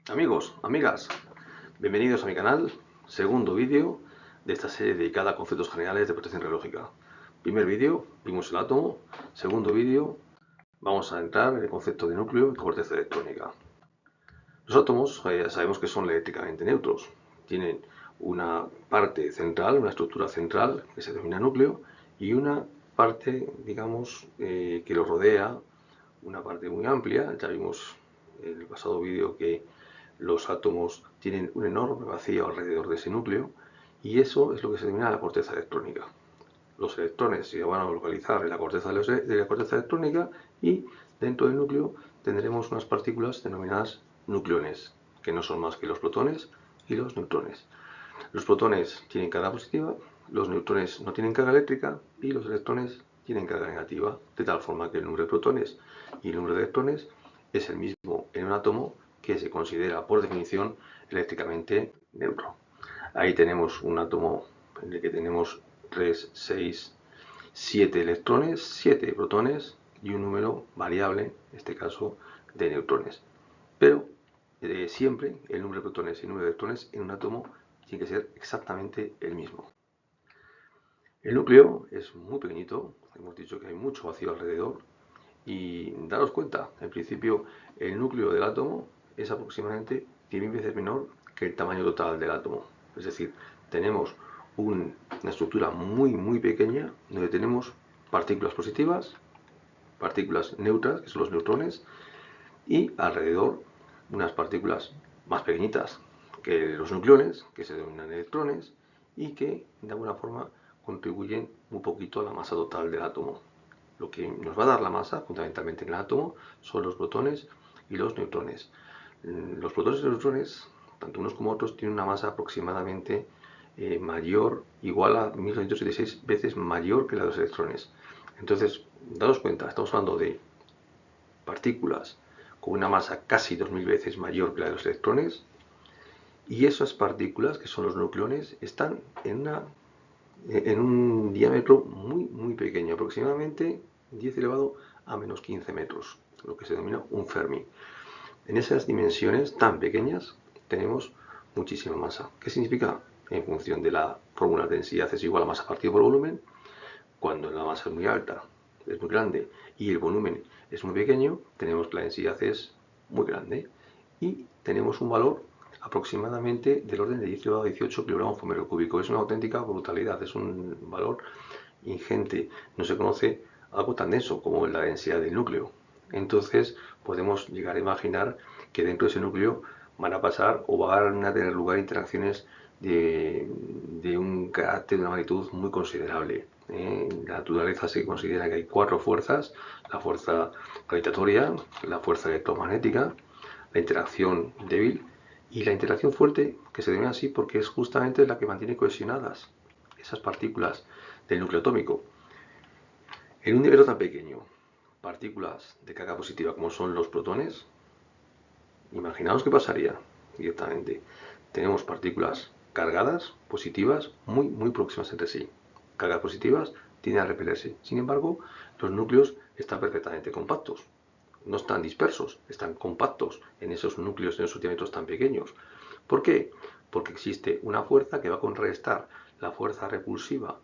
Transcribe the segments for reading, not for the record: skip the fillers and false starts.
Amigos, amigas, bienvenidos a mi canal, segundo vídeo de esta serie dedicada a conceptos generales de protección radiológica. Primer vídeo, vimos el átomo, segundo vídeo, vamos a entrar en el concepto de núcleo y corteza electrónica. Los átomos sabemos que son eléctricamente neutros, tienen una parte central, una estructura central que se denomina núcleo y una parte, digamos, que los rodea, una parte muy amplia. Ya vimos en el pasado vídeo que los átomos tienen un enorme vacío alrededor de ese núcleo y eso es lo que se denomina la corteza electrónica. Los electrones se van a localizar en la corteza electrónica y dentro del núcleo tendremos unas partículas denominadas nucleones, que no son más que los protones y los neutrones. Los protones tienen carga positiva, los neutrones no tienen carga eléctrica y los electrones tienen carga negativa, de tal forma que el número de protones y el número de electrones es el mismo en un átomo que se considera por definición eléctricamente neutro. Ahí tenemos un átomo en el que tenemos 3, 6, 7 electrones, 7 protones y un número variable, en este caso de neutrones. Pero siempre el número de protones y el número de electrones en un átomo tiene que ser exactamente el mismo. El núcleo es muy pequeñito, hemos dicho que hay mucho vacío alrededor y daros cuenta, en principio el núcleo del átomo es aproximadamente 10.000 veces menor que el tamaño total del átomo. Es decir, tenemos una estructura muy pequeña donde tenemos partículas positivas, partículas neutras, que son los neutrones, y alrededor unas partículas más pequeñitas que los nucleones, que se denominan electrones, y que de alguna forma contribuyen un poquito a la masa total del átomo. Lo que nos va a dar la masa, fundamentalmente en el átomo, son los protones y los neutrones. Los protones y los neutrones, tanto unos como otros, tienen una masa aproximadamente mayor, igual a 1276 veces mayor que la de los electrones. Entonces, daos cuenta, estamos hablando de partículas con una masa casi 2000 veces mayor que la de los electrones, y esas partículas, que son los nucleones, están en un diámetro muy pequeño, aproximadamente 10 elevado a menos 15 metros, lo que se denomina un Fermi. En esas dimensiones tan pequeñas tenemos muchísima masa. ¿Qué significa? En función de la fórmula, densidad es igual a masa partido por volumen. Cuando la masa es muy alta, es muy grande, y el volumen es muy pequeño, tenemos que la densidad es muy grande y tenemos un valor aproximadamente del orden de 10 elevado a 18 kilogramos por metro cúbico. Es una auténtica brutalidad, es un valor ingente. No se conoce algo tan denso como la densidad del núcleo. Entonces podemos llegar a imaginar que dentro de ese núcleo van a pasar o van a tener lugar interacciones de un carácter, de una magnitud muy considerable. En la naturaleza se considera que hay 4 fuerzas: la fuerza gravitatoria, la fuerza electromagnética, la interacción débil y la interacción fuerte, que se denomina así porque es justamente la que mantiene cohesionadas esas partículas del núcleo atómico. En un universo tan pequeño, partículas de carga positiva como son los protones, imaginaos qué pasaría directamente. Tenemos partículas cargadas, positivas, muy próximas entre sí. Cargas positivas tienden a repelerse. Sin embargo, los núcleos están perfectamente compactos. No están dispersos, están compactos en esos núcleos, en esos diámetros tan pequeños. ¿Por qué? Porque existe una fuerza que va a contrarrestar la fuerza repulsiva,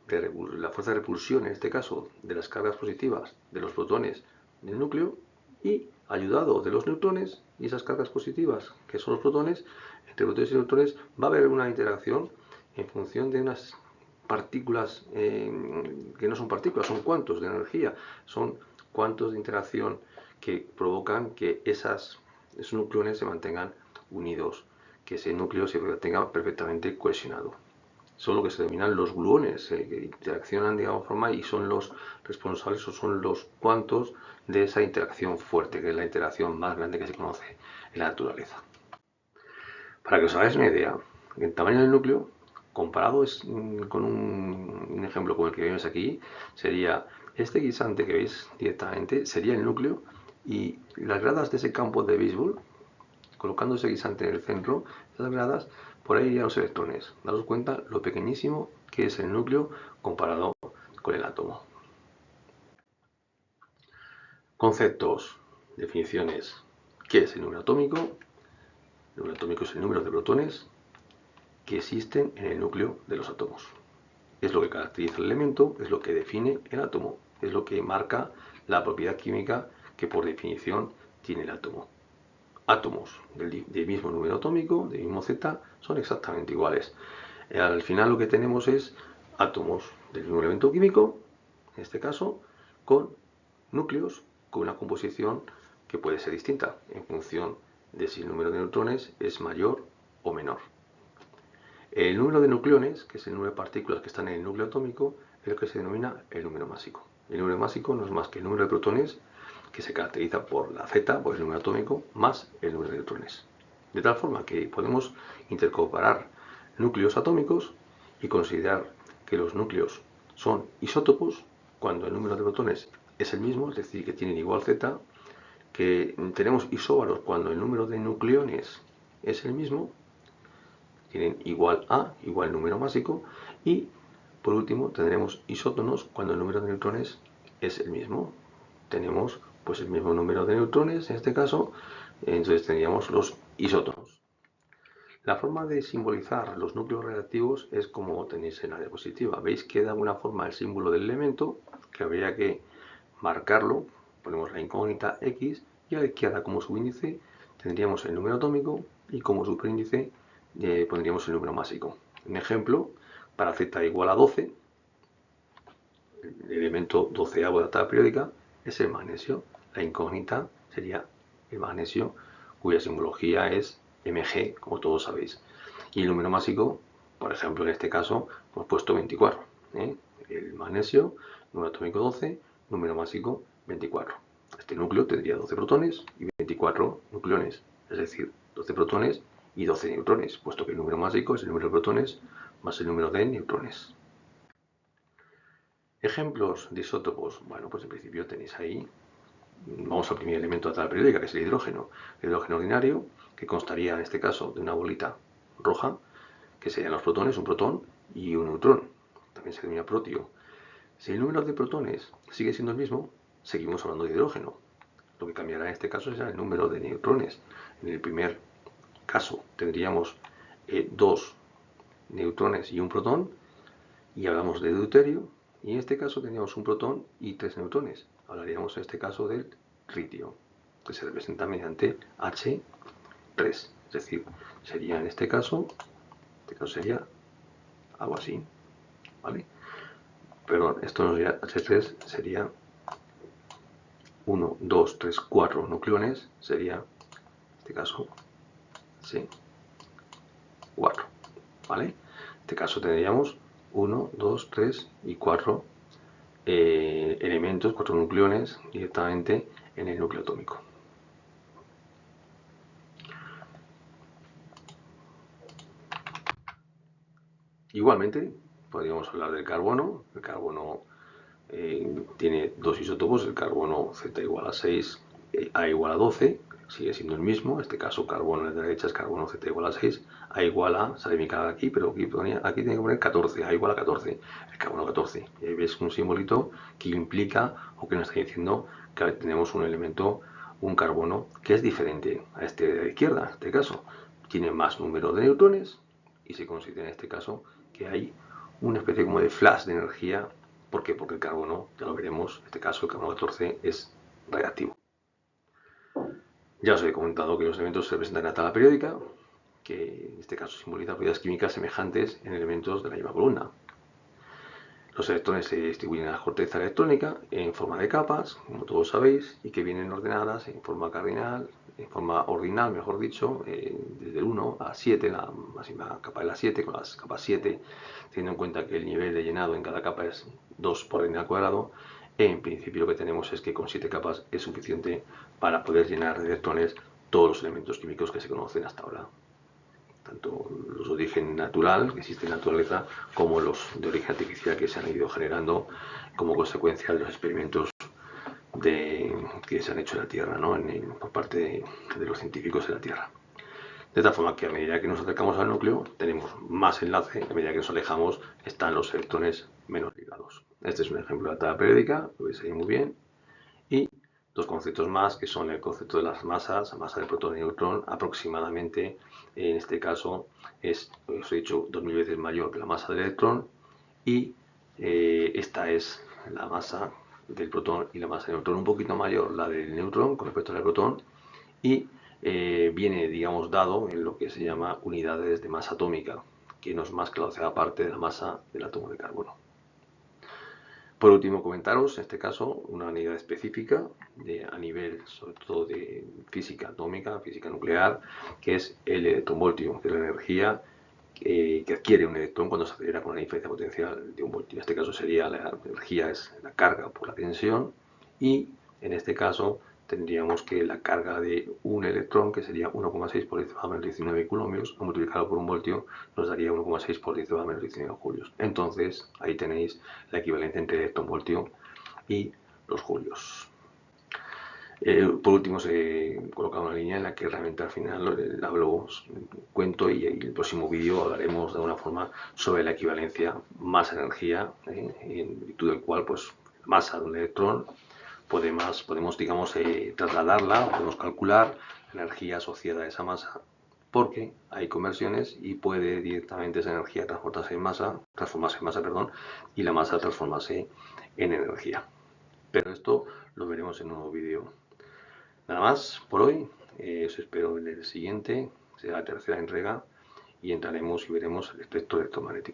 la fuerza de repulsión, en este caso, de las cargas positivas de los protones del núcleo, y ayudado de los neutrones y esas cargas positivas, que son los protones, entre protones y neutrones va a haber una interacción en función de unas partículas que no son partículas, son cuantos de energía, son cuantos de interacción que provocan que esos nucleones se mantengan unidos, que ese núcleo se mantenga perfectamente cohesionado. Son lo que se denominan los gluones, que interaccionan de alguna forma y son los responsables o son los cuantos de esa interacción fuerte, que es la interacción más grande que se conoce en la naturaleza. Para que os hagáis una idea, el tamaño del núcleo, comparado con un ejemplo como el que vemos aquí, sería este guisante que veis directamente, sería el núcleo, y las gradas de ese campo de béisbol, colocando ese guisante en el centro, esas gradas, por ahí irían los electrones. Daros cuenta lo pequeñísimo que es el núcleo comparado con el átomo. Conceptos, definiciones. ¿Qué es el núcleo atómico? El número atómico es el número de protones que existen en el núcleo de los átomos. Es lo que caracteriza el elemento, es lo que define el átomo, es lo que marca la propiedad química que por definición tiene el átomo. Átomos del mismo número atómico, del mismo Z, son exactamente iguales. Al final lo que tenemos es átomos del mismo elemento químico, en este caso, con núcleos con una composición que puede ser distinta en función de si el número de neutrones es mayor o menor. El número de nucleones, que es el número de partículas que están en el núcleo atómico, es lo que se denomina el número másico. El número másico no es más que el número de protones que se caracteriza por la Z, por el número atómico, más el número de neutrones. De tal forma que podemos intercomparar núcleos atómicos y considerar que los núcleos son isótopos cuando el número de protones es el mismo, es decir, que tienen igual Z, que tenemos isóbaros cuando el número de nucleones es el mismo, tienen igual A, igual número másico, y por último tendremos isótonos cuando el número de neutrones es el mismo. Tenemos pues el mismo número de neutrones en este caso, entonces tendríamos los isótonos. La forma de simbolizar los núcleos reactivos es como tenéis en la diapositiva. Veis que de alguna forma el símbolo del elemento, que habría que marcarlo, ponemos la incógnita X, y a la izquierda como subíndice tendríamos el número atómico y como superíndice pondríamos el número másico. Un ejemplo, para Z igual a 12, el elemento 12avo de la tabla periódica es el magnesio. La incógnita sería el magnesio, cuya simbología es Mg, como todos sabéis. Y el número másico, por ejemplo, en este caso, hemos puesto 24. El magnesio, número atómico 12, número másico 24. Este núcleo tendría 12 protones y 24 nucleones, es decir, 12 protones y 12 neutrones, puesto que el número másico es el número de protones más el número de neutrones. Ejemplos de isótopos. Bueno, pues en principio tenéis ahí, vamos al primer elemento de la tabla periódica, que es el hidrógeno. El hidrógeno ordinario, que constaría en este caso de una bolita roja, que serían los protones, un protón y un neutrón. También se denomina protio. Si el número de protones sigue siendo el mismo, seguimos hablando de hidrógeno. Lo que cambiará en este caso será el número de neutrones. En el primer caso tendríamos 2 neutrones y un protón, y hablamos de deuterio, y en este caso tendríamos un protón y 3 neutrones. Hablaríamos en este caso del tritio, que se representa mediante H3, es decir, sería en este caso sería algo así, ¿vale? Perdón, esto no sería H3, sería 1, 2, 3, 4 nucleones, sería en este caso C4, ¿vale? En este caso tendríamos 1, 2, 3 y 4 elementos, 4 nucleones directamente en el núcleo atómico. Igualmente, podríamos hablar del carbono. El carbono tiene 2 isótopos, el carbono Z igual a 6, A igual a 12, sigue siendo el mismo. En este caso, carbono a la derecha es carbono Z igual a 6, A igual a, sale mi cara aquí, pero aquí tiene que poner 14, A igual a 14, el carbono 14. Y ahí ves un simbolito que implica o que nos está diciendo que tenemos un elemento, un carbono, que es diferente a este de la izquierda, en este caso. Tiene más número de neutrones y se considera en este caso que hay una especie como de flash de energía. ¿Por qué? Porque el carbono, ya lo veremos, en este caso el carbono 14 es reactivo. Ya os he comentado que los elementos se representan en la tabla periódica, que en este caso simboliza propiedades químicas semejantes en elementos de la misma columna. Los electrones se distribuyen en la corteza electrónica en forma de capas, como todos sabéis, y que vienen ordenadas en forma cardinal, en forma ordinal, mejor dicho, desde el 1 a 7, la máxima capa es la 7, con las capas 7, teniendo en cuenta que el nivel de llenado en cada capa es 2 por n al cuadrado. En principio lo que tenemos es que con 7 capas es suficiente para poder llenar de electrones todos los elementos químicos que se conocen hasta ahora. Tanto los de origen natural, que existen en la naturaleza, como los de origen artificial que se han ido generando como consecuencia de los experimentos que se han hecho en la Tierra, ¿no? por parte de los científicos en la Tierra. De tal forma que a medida que nos acercamos al núcleo tenemos más enlace, a medida que nos alejamos están los electrones menos ligados. Este es un ejemplo de la tabla periódica, lo veis ahí muy bien. Y dos conceptos más, que son el concepto de las masas, la masa de protón y neutrón, aproximadamente, en este caso, os he dicho 2000 veces mayor que la masa del electrón, y esta es la masa del protón y la masa del neutrón, un poquito mayor la del neutrón con respecto al protón, y viene, digamos, dado en lo que se llama unidades de masa atómica, que no es más que la octava parte de la masa del átomo de carbono. Por último, comentaros, en este caso, una unidad específica a nivel, sobre todo, de física atómica, física nuclear, que es el electronvoltio, que es la energía que adquiere un electrón cuando se acelera con una diferencia potencial de un voltio. En este caso sería la energía, es la carga por la tensión, y en este caso tendríamos que la carga de un electrón, que sería 1,6 por 10 a menos 19 coulombs, multiplicado por un voltio, nos daría 1,6 por 10 a menos 19 julios. Entonces, ahí tenéis la equivalencia entre electronvoltio y los julios. Por último, se coloca una línea en la que realmente al final hablo, cuento, y en el próximo vídeo hablaremos de alguna forma sobre la equivalencia masa-energía, en virtud del cual, pues, la masa de un electrón podemos digamos, trasladarla, podemos calcular la energía asociada a esa masa, porque hay conversiones y puede directamente esa energía transformarse en masa, perdón, y la masa transformarse en energía. Pero esto lo veremos en un nuevo vídeo. Nada más por hoy, os espero en el siguiente, será la tercera entrega, y entraremos y veremos el espectro electromagnético.